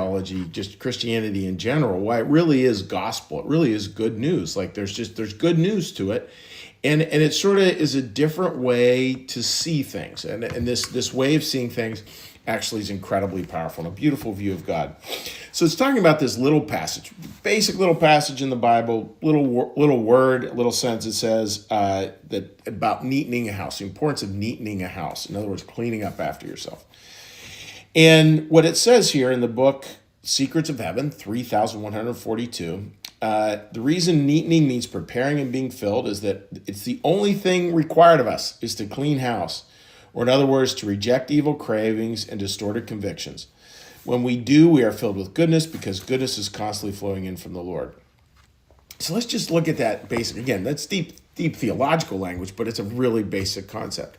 theology, just Christianity in general, why it really is gospel. It really is good news. Like there's good news to it. And it sort of is a different way to see things. And this way of seeing things actually is incredibly powerful and a beautiful view of God. So it's talking about this little passage, basic little passage in the Bible, little word, little sentence. It says that about neatening a house, the importance of neatening a house. In other words, cleaning up after yourself. And what it says here in the book, Secrets of Heaven, 3142, the reason neatening means preparing and being filled is that it's the only thing required of us is to clean house, or in other words, to reject evil cravings and distorted convictions. When we do, we are filled with goodness because goodness is constantly flowing in from the Lord. So let's just look at that basic. Again, that's deep theological language, but it's a really basic concept.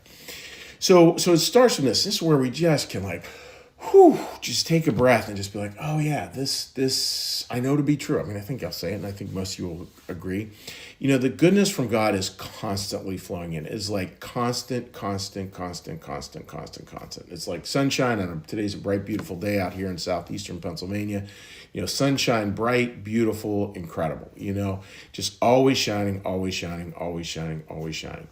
So it starts from this. This is where we just can just take a breath and just be like, oh yeah, this I know to be true. I mean, I think I'll say it, and I think most of you will agree. You know, the goodness from God is constantly flowing in. It's like constant. It's like sunshine, and today's a bright, beautiful day out here in southeastern Pennsylvania. You know, sunshine, bright, beautiful, incredible. You know, just always shining, always shining, always shining, always shining.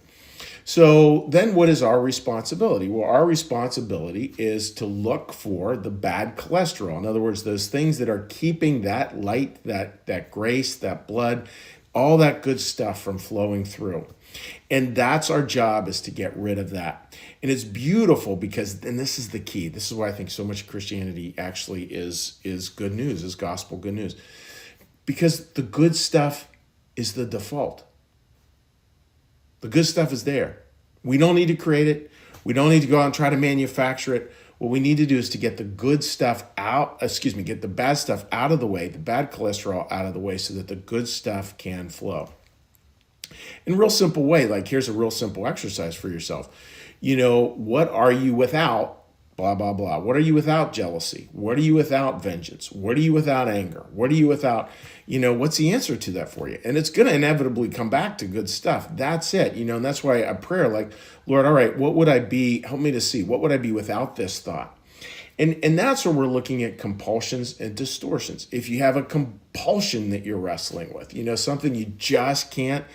So then what is our responsibility? Well, our responsibility is to look for the bad cholesterol. In other words, those things that are keeping that light, that grace, that blood, all that good stuff from flowing through. And that's our job, is to get rid of that. And it's beautiful because, and this is the key, this is why I think so much Christianity actually is good news, is gospel good news. Because the good stuff is the default. The good stuff is there. We don't need to create it. We don't need to go out and try to manufacture it. What we need to do is to get the good stuff out, get the bad stuff out of the way, the bad cholesterol out of the way, so that the good stuff can flow. In a real simple way, like here's a real simple exercise for yourself. You know, what are you without? Blah, blah, blah. What are you without jealousy? What are you without vengeance? What are you without anger? What are you without, what's the answer to that for you? And it's going to inevitably come back to good stuff. That's it, and that's why a prayer like, Lord, all right, what would I be? Help me to see. What would I be without this thought? And that's where we're looking at compulsions and distortions. If you have a compulsion that you're wrestling with, something you just can't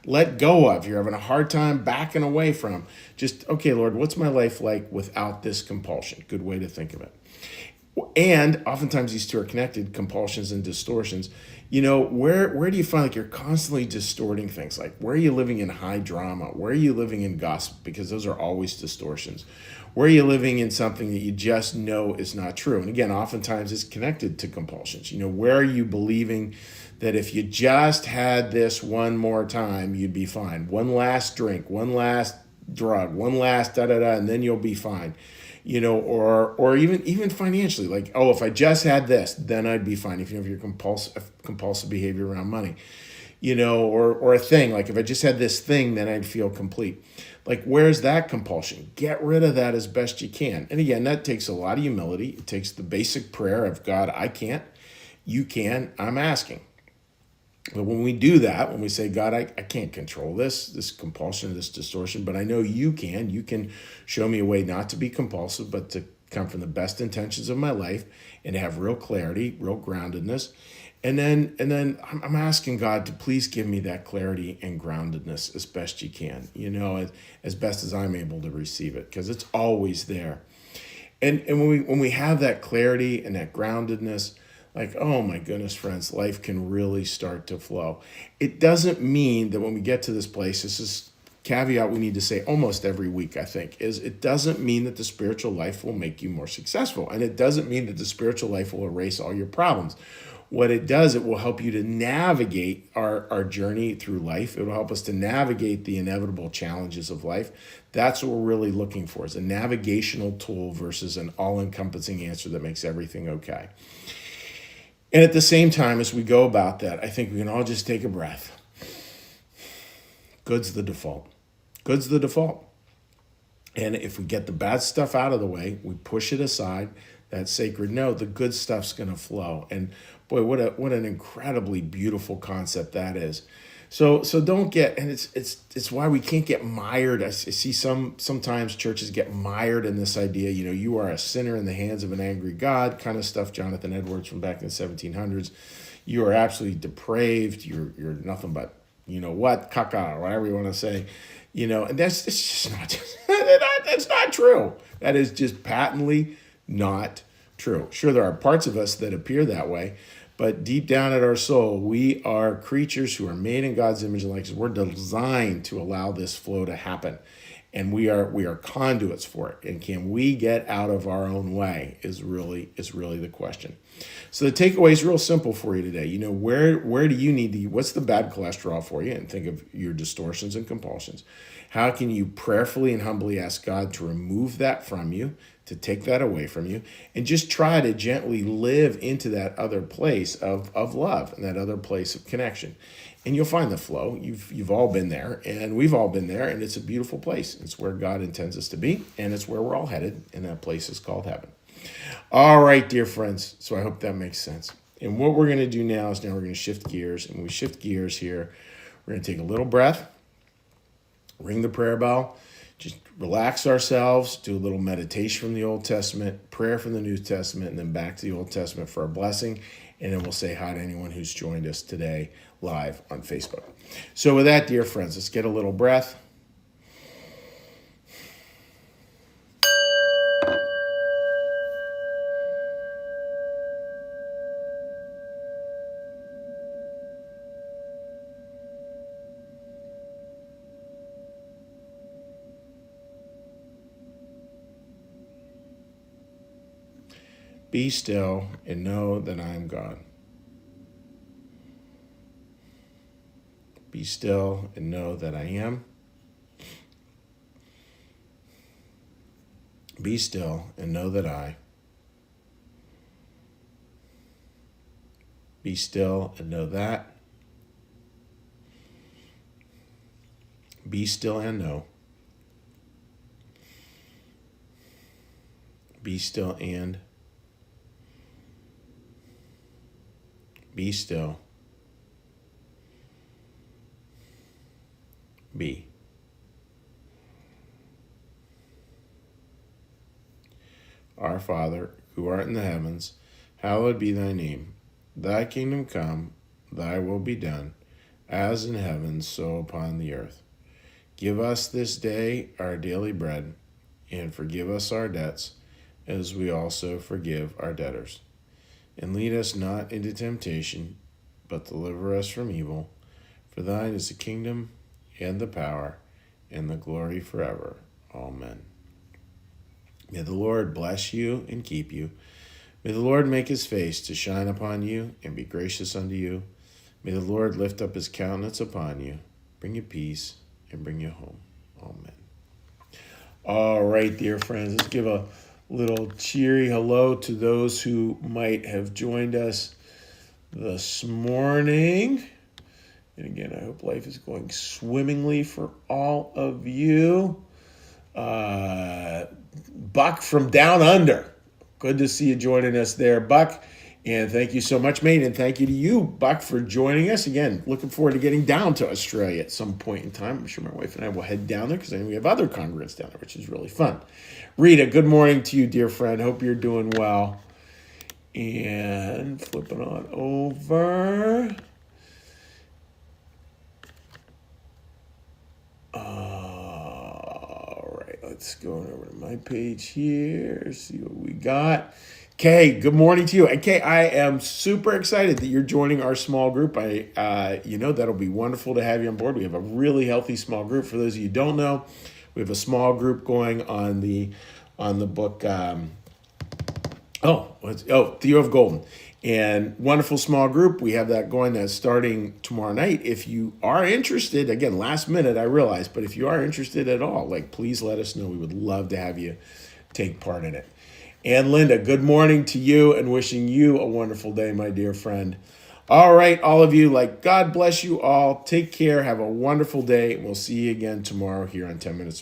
let go of, you're having a hard time backing away from, just, okay, Lord, what's my life like without this compulsion? Good way to think of it. And oftentimes these two are connected, compulsions and distortions. Where do you find like you're constantly distorting things? Like, where are you living in high drama? Where are you living in gossip? Because those are always distortions. Where are you living in something that you just know is not true? And again, oftentimes it's connected to compulsions. Where are you believing that if you just had this one more time, you'd be fine? One last drink, one last drug, one last da-da-da, and then you'll be fine. Or even financially, like, oh, if I just had this, then I'd be fine. If you have your compulsive behavior around money, or a thing, like if I just had this thing, then I'd feel complete. Like, where's that compulsion? Get rid of that as best you can. And again, that takes a lot of humility. It takes the basic prayer of, God, I can't, you can, I'm asking. But when we do that, when we say, God, I can't control this compulsion, this distortion, but I know you can show me a way not to be compulsive, but to come from the best intentions of my life and have real clarity, real groundedness. And then I'm asking God to please give me that clarity and groundedness as best you can, as best as I'm able to receive it, because it's always there. And when we have that clarity and that groundedness, like, oh my goodness, friends, life can really start to flow. It doesn't mean that when we get to this place, this is caveat we need to say almost every week, I think, is it doesn't mean that the spiritual life will make you more successful. And it doesn't mean that the spiritual life will erase all your problems. What it does, it will help you to navigate our journey through life. It will help us to navigate the inevitable challenges of life. That's what we're really looking for, is a navigational tool versus an all-encompassing answer that makes everything okay. And at the same time, as we go about that, I think we can all just take a breath. Good's the default. Good's the default. And if we get the bad stuff out of the way, we push it aside, that sacred no, the good stuff's going to flow. And boy, what an incredibly beautiful concept that is. So don't get, and it's why we can't get mired. I see sometimes churches get mired in this idea, you are a sinner in the hands of an angry God, kind of stuff Jonathan Edwards from back in the 1700s. You are absolutely depraved. You're nothing but, what, caca, or whatever you want to say, and that's it's just not, that's not true. That is just patently not true. Sure, there are parts of us that appear that way, but deep down at our soul, we are creatures who are made in God's image and likeness. We're designed to allow this flow to happen. And we are conduits for it. And can we get out of our own way is really the question. So the takeaway is real simple for you today. Where do you need to, what's the bad cholesterol for you? And think of your distortions and compulsions. How can you prayerfully and humbly ask God to remove that from you, to take that away from you, and just try to gently live into that other place of love and that other place of connection. And you'll find the flow. You've all been there, and we've all been there, and it's a beautiful place. It's where God intends us to be, and it's where we're all headed, and that place is called heaven. All right, dear friends, so I hope that makes sense. And what we're going to do now is we're going to shift gears, and when we shift gears here, we're going to take a little breath, ring the prayer bell, just relax ourselves, do a little meditation from the Old Testament, prayer from the New Testament, and then back to the Old Testament for a blessing. And then we'll say hi to anyone who's joined us today live on Facebook. So with that, dear friends, let's get a little breath. Be still and know that I am God. Be still and know that I am. Be still and know that I. Be still and know that. Be still and know. Be still and. Be still. Be. Our Father, who art in the heavens, hallowed be thy name. Thy kingdom come, thy will be done, as in heaven, so upon the earth. Give us this day our daily bread, and forgive us our debts, as we also forgive our debtors. And lead us not into temptation, but deliver us from evil. For thine is the kingdom, and the power, and the glory forever. Amen. May the Lord bless you and keep you. May the Lord make his face to shine upon you and be gracious unto you. May the Lord lift up his countenance upon you, bring you peace, and bring you home. Amen. All right, dear friends, let's give a little cheery hello to those who might have joined us this morning. And again, I hope life is going swimmingly for all of you. Buck from down under. Good to see you joining us there, Buck. And thank you so much, mate. And thank you to you, Buck, for joining us. Again, looking forward to getting down to Australia at some point in time. I'm sure my wife and I will head down there because I know we have other congregants down there, which is really fun. Rita, good morning to you, dear friend. Hope you're doing well. And flipping on over. All right, let's go over to my page here, see what we got. Kay, good morning to you. And Kay, I am super excited that you're joining our small group. That'll be wonderful to have you on board. We have a really healthy small group. For those of you who don't know, we have a small group going on the book. Theo of Golden. And wonderful small group. We have that going. That's starting tomorrow night. If you are interested, again, last minute, I realize, but if you are interested at all, please let us know. We would love to have you take part in it. And Linda, good morning to you and wishing you a wonderful day, my dear friend. All right, all of you, God bless you all. Take care. Have a wonderful day. We'll see you again tomorrow here on 10 Minutes.